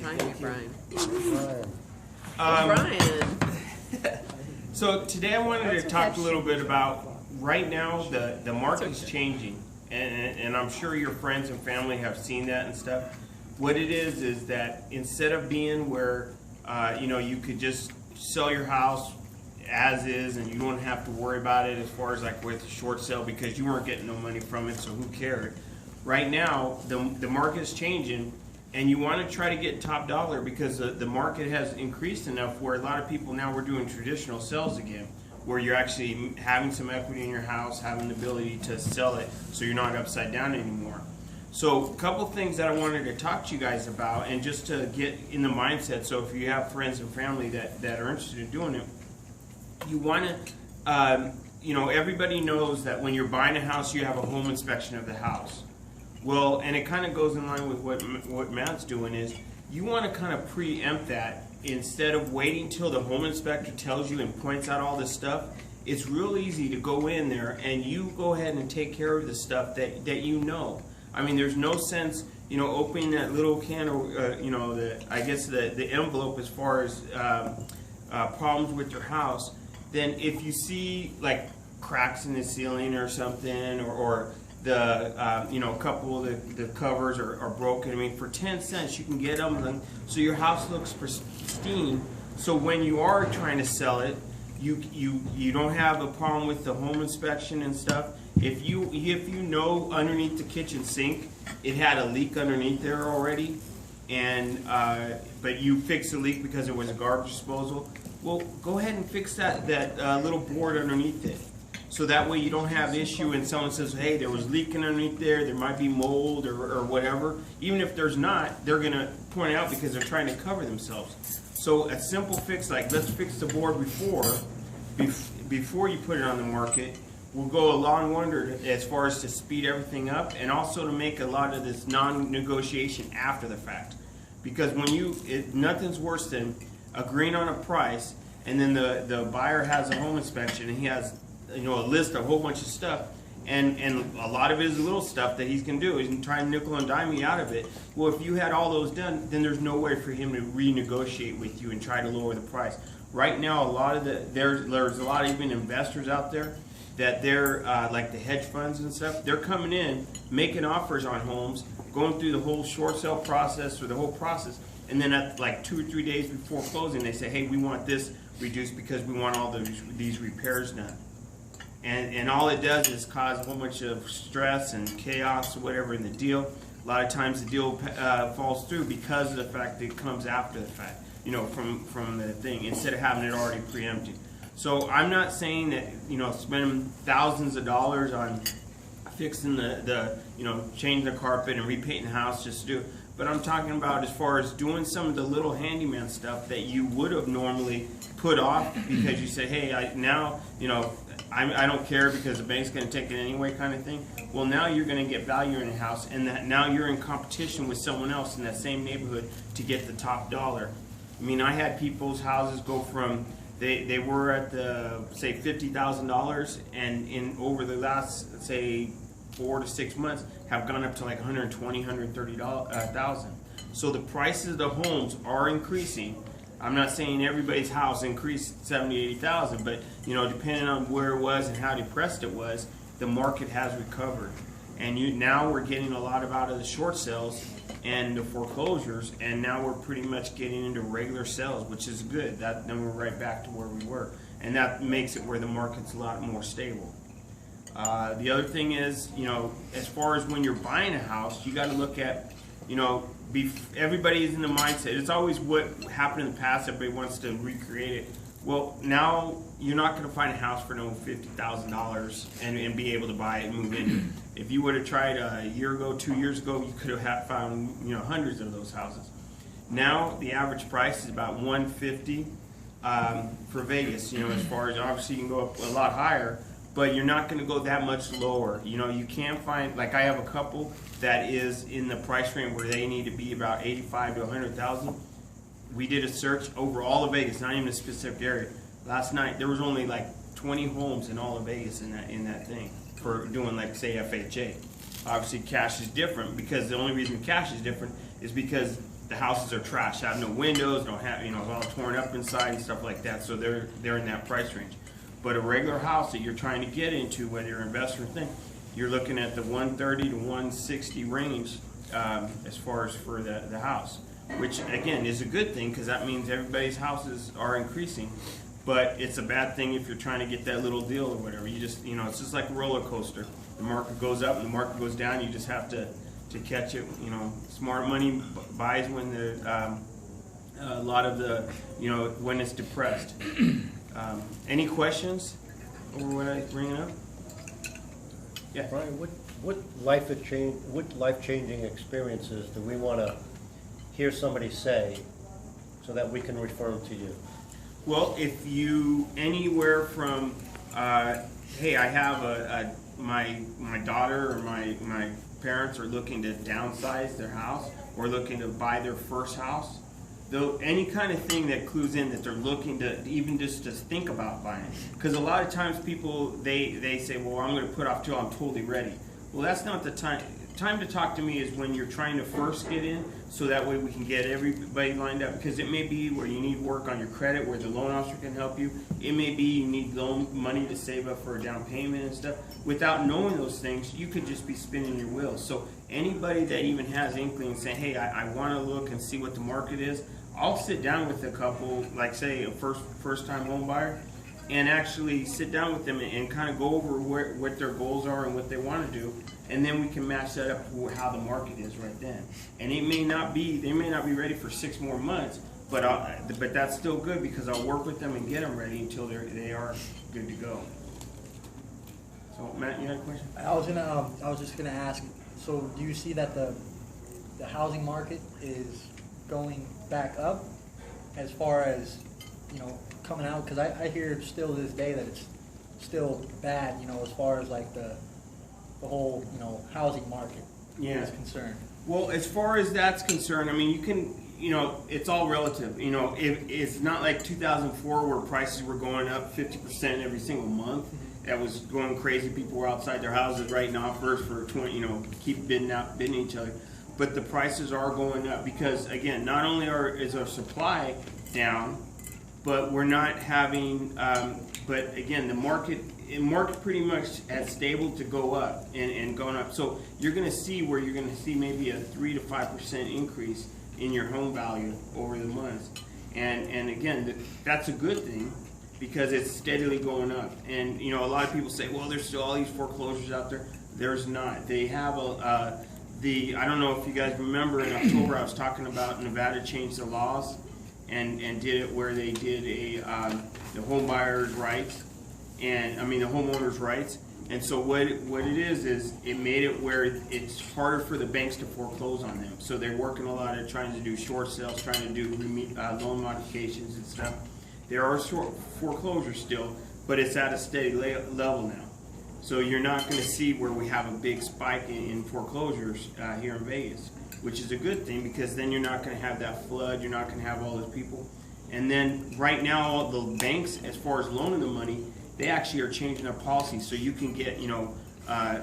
trying you, Brian. Brian. Brian. So today I wanted to talk a little bit about right now the market's changing, and I'm sure your friends and family have seen that and stuff. What it is that instead of being where you could just sell your house as is and you don't have to worry about it as far as like with a short sale because you weren't getting no money from it, so who cared? Right now the market is changing, and you want to try to get top dollar because the market has increased enough where a lot of people now we're doing traditional sales again, where you're actually having some equity in your house, having the ability to sell it so you're not upside down anymore. So a couple things that I wanted to talk to you guys about, and just to get in the mindset, so if you have friends and family that are interested in doing it, you want to, everybody knows that when you're buying a house, you have a home inspection of the house. Well, and it kind of goes in line with what Matt's doing is, you want to kind of preempt that instead of waiting till the home inspector tells you and points out all this stuff. It's real easy to go in there and you go ahead and take care of the stuff that you know. I mean, there's no sense, opening that little can or, the envelope as far as problems with your house. Then if you see like cracks in the ceiling or something, or the a couple of the covers are broken. I mean, for 10 cents you can get them, so your house looks pristine. So when you are trying to sell it, you don't have a problem with the home inspection and stuff. If you know underneath the kitchen sink it had a leak underneath there already, and but you fixed the leak because it was a garbage disposal, well, go ahead and fix that little board underneath it. So that way you don't have issue and someone says, hey, there was leaking underneath there might be mold or whatever. Even if there's not, they're going to point it out because they're trying to cover themselves. So a simple fix like let's fix the board before you put it on the market will go a long wonder as far as to speed everything up, and also to make a lot of this non-negotiation after the fact. Because when nothing's worse than agreeing on a price and then the buyer has a home inspection and he has a list of a whole bunch of stuff, and a lot of it is little stuff that he's going to do. He's trying to nickel and dime you out of it. Well, if you had all those done, then there's no way for him to renegotiate with you and try to lower the price. Right now, there's a lot of even investors out there that they're like the hedge funds and stuff. They're coming in, making offers on homes, going through the whole short sale process or the whole process, and then at like 2 or 3 days before closing, they say, hey, we want this reduced because we want all these repairs done. And all it does is cause a whole bunch of stress and chaos or whatever in the deal. A lot of times the deal falls through because of the fact that it comes after the fact, from the thing, instead of having it already preempted. So I'm not saying that, spending thousands of dollars on fixing the changing the carpet and repainting the house just to do it. But I'm talking about as far as doing some of the little handyman stuff that you would have normally put off because you say, hey, I don't care because the bank's going to take it anyway, kind of thing. Well, now you're going to get value in the house, and that now you're in competition with someone else in that same neighborhood to get the top dollar. I mean, I had people's houses go from they were at the say $50,000, and over the last say 4 to 6 months have gone up to like $120,000, $130,000. So the prices of the homes are increasing. I'm not saying everybody's house increased $70,000, $80,000, but depending on where it was and how depressed it was, the market has recovered. And now we're getting a lot out of the short sales and the foreclosures, and now we're pretty much getting into regular sales, which is good. Then we're right back to where we were, and that makes it where the market's a lot more stable. The other thing is, as far as when you're buying a house, you got to look at, everybody is in the mindset. It's always what happened in the past. Everybody wants to recreate it. Well, now you're not going to find a house for no $50,000 and be able to buy it and move in. If you would have tried a year ago, 2 years ago, you could have found hundreds of those houses. Now the average price is about $150 for Vegas. As far as obviously you can go up a lot higher, but you're not going to go that much lower. You can't find, like I have a couple that is in the price range where they need to be about $85,000 to $100,000. We did a search over all of Vegas, not even a specific area. Last night there was only like 20 homes in all of Vegas in that thing for doing like say FHA. Obviously cash is different, because the only reason cash is different is because the houses are trash, have no windows, don't have, all torn up inside and stuff like that. So they're in that price range. But a regular house that you're trying to get into, whether you're an investor or thing, you're looking at the 130 to 160 range as far as for the house, which again is a good thing because that means everybody's houses are increasing. But it's a bad thing if you're trying to get that little deal or whatever. You just, it's just like a roller coaster. The market goes up and the market goes down. You just have to catch it. Smart money buys when a lot of the, when it's depressed. Any questions over what I bring up? Yeah. Brian, what life-changing experiences do we want to hear somebody say so that we can refer them to you? Well, if you anywhere from, hey, I have my daughter or my parents are looking to downsize their house or looking to buy their first house, though any kind of thing that clues in that they're looking to even just to think about buying. Because a lot of times people they say, well, I'm going to put off till I'm totally ready. Well, that's not the time. Time to talk to me is when you're trying to first get in, so that way we can get everybody lined up. Because it may be where you need work on your credit, where the loan officer can help you. It may be you need loan money to save up for a down payment and stuff. Without knowing those things, you could just be spinning your wheels. So anybody that even has inkling saying, hey, I want to look and see what the market is, I'll sit down with a couple, like say a first-time home buyer, and actually sit down with them and kind of go over what their goals are and what they want to do. And then we can match that up to how the market is right then. And they may not be ready for 6 more months, but that's still good because I'll work with them and get them ready until they are good to go. So Matt, you had a question? I was just gonna ask. So do you see that the housing market is going back up as far as coming out? Because I hear still to this day that it's still bad. As far as like the whole housing market is concerned. Well, as far as that's concerned, I mean, you can, it's all relative. It's not like 2004 where prices were going up 50% every single month. That was going crazy. People were outside their houses writing offers for 20, keep bidding each other. But the prices are going up because, again, not only is our supply down, but we're not having, but again, the market pretty much has stable to go up and going up. So you're going to see maybe a 3 to 5% increase in your home value over the months. And again, that's a good thing because it's steadily going up. And a lot of people say, well, there's still all these foreclosures out there. There's not. They have I don't know if you guys remember in October I was talking about Nevada changed the laws and did it where they did the home buyer's rights. And I mean the homeowner's rights, and so what it is it made it where it's harder for the banks to foreclose on them. So they're working a lot of trying to do short sales, trying to do loan modifications and stuff. There are short foreclosures still, but it's at a steady level now. So you're not going to see where we have a big spike in foreclosures here in Vegas, which is a good thing because then you're not going to have that flood. You're not going to have all those people. And then right now, all the banks, as far as loaning the money, they actually are changing their policy, so you can get,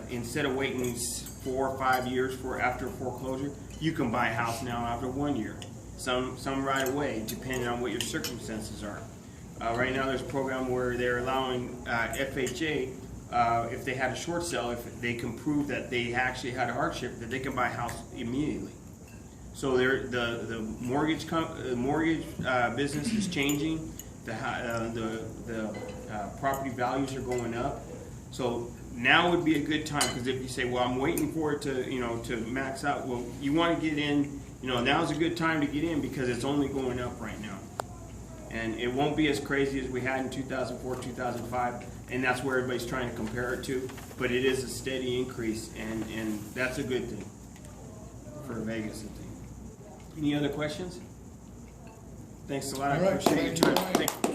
instead of waiting 4 or 5 years after foreclosure, you can buy a house now after 1 year. Some right away, depending on what your circumstances are. Right now, there's a program where they're allowing FHA, if they had a short sale, if they can prove that they actually had a hardship, that they can buy a house immediately. So the mortgage business is changing. The property values are going up, so now would be a good time because if you say, well, I'm waiting for it to to max out, well, you want to get in, now's a good time to get in because it's only going up right now, and it won't be as crazy as we had in 2004, 2005, and that's where everybody's trying to compare it to, but it is a steady increase, and that's a good thing for Vegas, I think. Any other questions? Thanks a lot. I appreciate your time. Thank you.